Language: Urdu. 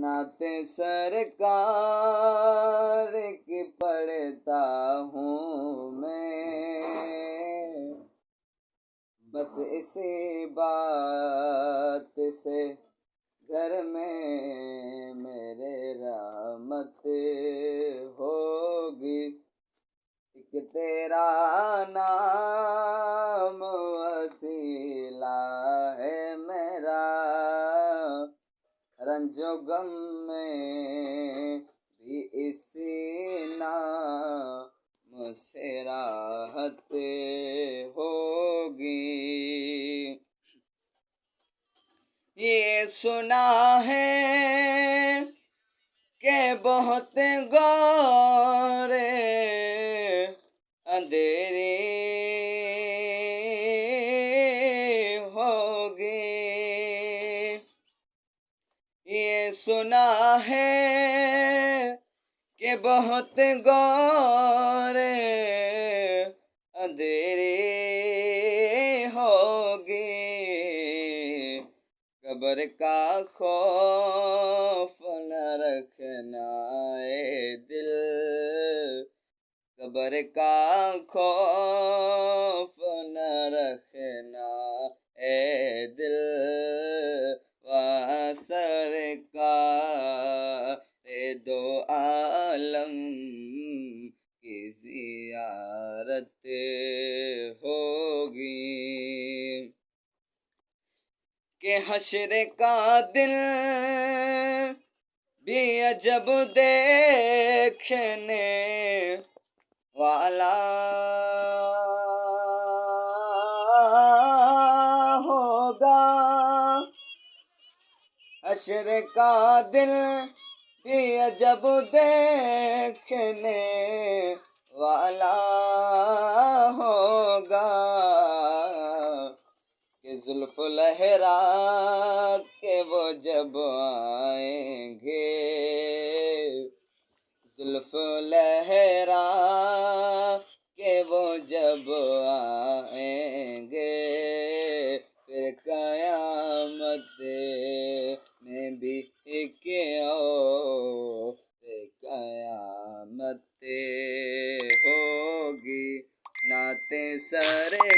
نعت سرکار کی پڑھتا ہوں میں، بس اسی بات سے گھر میں میرے رحمت ہوگی، ایک تیرا نام وسیلہ ہے میرا، رنج و غم میں بھی اسی نام سے راحت ہوگی۔ یہ سنا ہے کہ بہت گہرے اندھیری ہوگی، یہ سنا ہے کہ بہت گہرے اندھیری ہوگی، قبر کا خوف نہ رکھنا اے دل، قبر کا خوف نہ رکھنا اے دل، وہاں سرکار دو عالم کی زیارت ہوگی، کہ حشر کا دن بھی عجب دیکھنے والا ہوگا، حشر کا دل بھی عجب دیکھنے والا ہوگا، کہ زلف لہرا کے وہ جب آئیں گے، زلف لہرا کے وہ جب آئیں گے، پھر قیامت میں بھی قیامت ہوگی، نعت سرکار